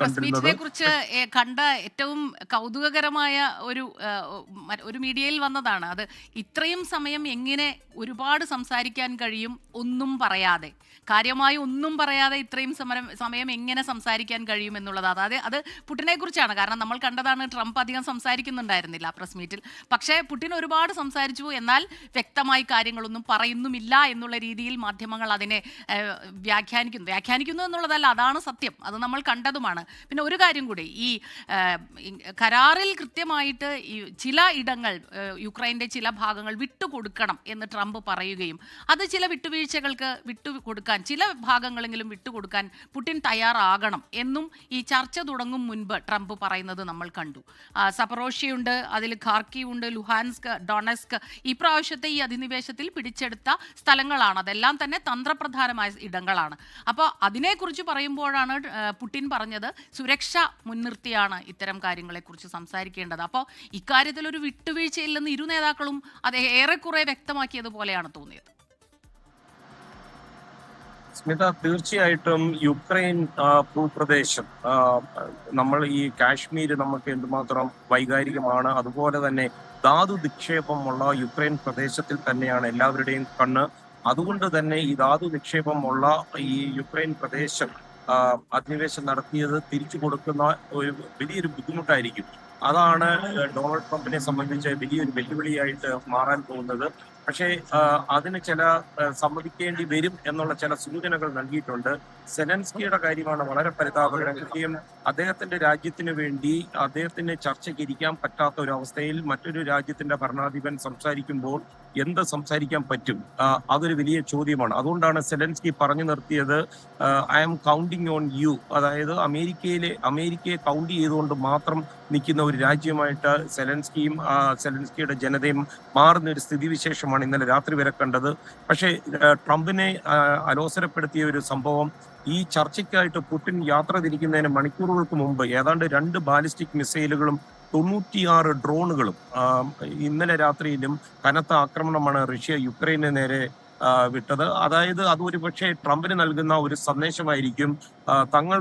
Press കണ്ടിരുന്നത്. മീറ്റിനെ കുറിച്ച് കണ്ട ഏറ്റവും കൗതുകകരമായ ഒരു മീഡിയയിൽ വന്നതാണ് അത്. ഇത്രയും സമയം എങ്ങനെ ഒരുപാട് സംസാരിക്കാൻ കഴിയും ഒന്നും പറയാതെ, കാര്യമായി ഒന്നും പറയാതെ ഇത്രയും സമയം എങ്ങനെ സംസാരിക്കാൻ കഴിയും എന്നുള്ളത്. അതായത് അത് പുടിനെ കുറിച്ചാണ്. കാരണം നമ്മൾ കണ്ടതാണ്, ട്രംപ് അധികം സംസാരിക്കുന്നുണ്ടായിരുന്നില്ല പ്രസ് മീറ്റിൽ. പക്ഷേ പുടിൻ ഒരുപാട് സംസാരിച്ചു, എന്നാൽ വ്യക്തമായി കാര്യങ്ങളൊന്നും പറയുന്നുമില്ല എന്നുള്ള രീതിയിൽ മാധ്യമങ്ങൾ അതിനെ വ്യാഖ്യാനിക്കുന്നു എന്നുള്ളതല്ല, അതാണ് സത്യം. അത് നമ്മൾ കണ്ടതുമാണ്. പിന്നെ ഒരു കാര്യം കൂടി, ഈ കരാറിൽ കൃത്യമായിട്ട് ഈ ചില ഇടങ്ങൾ, യുക്രൈൻ്റെ ചില ഭാഗങ്ങൾ വിട്ടുകൊടുക്കണം എന്ന് ട്രംപ് പറയുകയും അത് ചില വിട്ടുവീഴ്ചകൾക്ക് വിട്ടുകൊടുക്കാൻ, ചില ഭാഗങ്ങളെങ്കിലും വിട്ടുകൊടുക്കാൻ പുടിൻ തയ്യാറാകണം എന്നും ഈ ചർച്ച തുടങ്ങും മുൻപ് ട്രംപ് പറയുന്നത് നമ്മൾ കണ്ടു. സപ്പറോഷ്യയുണ്ട്, അതിൽ ഖാർക്കീവ് ഉണ്ട്, ലുഹാൻസ്ക്, ഡൊണസ്ക് ഈ പ്രാവശ്യത്തെ ഈ അധിനിവേശത്തിൽ പിടിച്ചെടുത്ത സ്ഥലങ്ങളാണ്. അതെല്ലാം തന്നെ തന്ത്രപ്രധാനമായ ഇടങ്ങളാണ്. അപ്പോൾ അതിനെക്കുറിച്ച് പറയുമ്പോഴാണ് പുടിൻ പറഞ്ഞത് സുരക്ഷ മുൻനിർത്തിയാണ് ഇത്തരം കാര്യങ്ങളെക്കുറിച്ച് സംസാരിക്കേണ്ടത്. അപ്പോൾ ഇക്കാര്യത്തിൽ ഒരു വിട്ടുവീഴ്ചയില്ലെന്ന് ഇരു നേതാക്കളും അത് ഏറെക്കുറെ വ്യക്തമാക്കിയതുപോലെയാണ് തോന്നിയത്. സ്മിത, തീർച്ചയായിട്ടും യുക്രൈൻ ഭൂപ്രദേശം, നമ്മൾ ഈ കാശ്മീർ നമുക്ക് എന്തുമാത്രം വൈകാരികമാണ്. അതുപോലെ തന്നെ ധാതു നിക്ഷേപമുള്ള യുക്രൈൻ പ്രദേശത്തിൽ തന്നെയാണ് എല്ലാവരുടെയും കണ്ണ്. അതുകൊണ്ട് തന്നെ ഈ ധാതു നിക്ഷേപമുള്ള ഈ യുക്രൈൻ പ്രദേശം അധിനിവേശം നടത്തിയത് തിരിച്ചു കൊടുക്കുന്ന ഒരു വലിയൊരു ബുദ്ധിമുട്ടായിരിക്കും. അതാണ് ഡൊണാൾഡ് ട്രംപിനെ സംബന്ധിച്ച് വലിയൊരു വെല്ലുവിളിയായിട്ട് മാറാൻ പോകുന്നത്. പക്ഷേ അതിന് ചില സമ്മതിക്കേണ്ടി വരും എന്നുള്ള ചില സൂചനകൾ നൽകിയിട്ടുണ്ട്. സെലൻസ്കിയുടെ കാര്യമാണ് വളരെ പരിതാപകരം. കാര്യം അദ്ദേഹത്തിന്റെ രാജ്യത്തിന് വേണ്ടി അദ്ദേഹത്തിന് ചർച്ചയ്ക്ക് ഇരിക്കാൻ പറ്റാത്ത ഒരു അവസ്ഥയിൽ മറ്റൊരു രാജ്യത്തിന്റെ ഭരണാധിപൻ സംസാരിക്കുമ്പോൾ എന്ത് സംസാരിക്കാൻ പറ്റും? അതൊരു വലിയ ചോദ്യമാണ്. അതുകൊണ്ടാണ് സെലൻസ്കി പറഞ്ഞു നിർത്തിയത് I am counting on you. അതായത് അമേരിക്കയെ കൗണ്ട് ചെയ്തുകൊണ്ട് മാത്രം നിൽക്കുന്ന ഒരു രാജ്യമായിട്ട് സെലൻസ്കിയുടെ ജനതയും മാറുന്ന ഒരു സ്ഥിതിവിശേഷമാണ് ഇന്നലെ രാത്രി വരെ കണ്ടത്. പക്ഷേ ട്രംപിനെ അലോസരപ്പെടുത്തിയ ഒരു സംഭവം, ഈ ചർച്ചയ്ക്കായിട്ട് പുടിൻ യാത്ര തിരിക്കുന്നതിന് മണിക്കൂറുകൾക്ക് മുമ്പ് ഏതാണ്ട് 2 ബാലിസ്റ്റിക് മിസൈലുകളും 96 ഡ്രോണുകളും ഇന്നലെ രാത്രിയിലും കനത്ത ആക്രമണമാണ് റഷ്യ യുക്രൈന് നേരെ വിട്ടത്. അതായത് അത് ഒരു പക്ഷേ ട്രംപിന് നൽകുന്ന ഒരു സന്ദേശമായിരിക്കും, തങ്ങൾ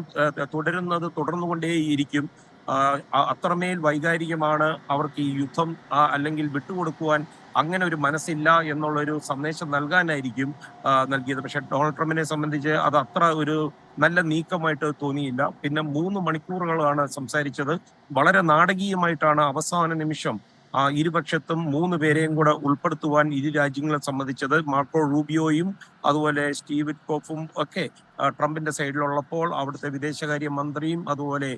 തുടരുന്നത് തുടർന്നുകൊണ്ടേയിരിക്കും, അത്രമേൽ വൈകാരികമാണ് അവർക്ക് ഈ യുദ്ധം, അല്ലെങ്കിൽ വിട്ടുകൊടുക്കുവാൻ അങ്ങനെ ഒരു മനസ്സില്ല എന്നുള്ളൊരു സന്ദേശം നൽകാനായിരിക്കും നൽകിയത്. പക്ഷെ ഡൊണാൾഡ് ട്രംപിനെ സംബന്ധിച്ച് അത് അത്ര ഒരു നല്ല നീക്കമായിട്ട് തോന്നിയില്ല. പിന്നെ 3 മണിക്കൂറുകളാണ് സംസാരിച്ചത്. വളരെ നാടകീയമായിട്ടാണ് അവസാന നിമിഷം ഇരുപക്ഷത്തും 3 പേരെയും കൂടെ ഉൾപ്പെടുത്തുവാൻ ഇരു രാജ്യങ്ങളെ സംബന്ധിച്ചത്. മാർക്കോ റൂബിയോയും അതുപോലെ സ്റ്റീവ് വിറ്റ്കോഫും ഒക്കെ ട്രംപിന്റെ സൈഡിലുള്ളപ്പോൾ അവിടുത്തെ വിദേശകാര്യ മന്ത്രിയും അതുപോലെ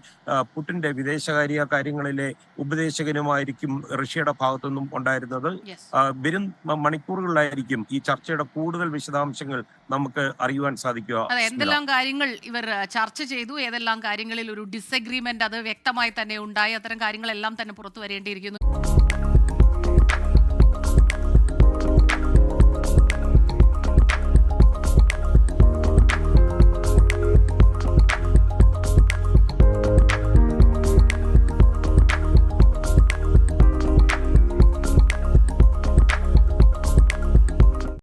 പുടിന്റെ വിദേശകാര്യ കാര്യങ്ങളിലെ ഉപദേശകനുമായിരിക്കും റഷ്യയുടെ ഭാഗത്തുനിന്നും ഉണ്ടായിരുന്നത്. വരും മണിക്കൂറുകളിലായിരിക്കും ഈ ചർച്ചയുടെ കൂടുതൽ വിശദാംശങ്ങൾ നമുക്ക് അറിയുവാൻ സാധിക്കുക. എന്തെല്ലാം കാര്യങ്ങൾ ഇവർ ചർച്ച ചെയ്തു, ഏതെല്ലാം കാര്യങ്ങളിൽ ഒരു ഡിസഗ്രിമെന്റ് അത് വ്യക്തമായി തന്നെ ഉണ്ടായി, അത്തരം കാര്യങ്ങളെല്ലാം തന്നെ പുറത്തു വരേണ്ടിയിരിക്കുന്നു.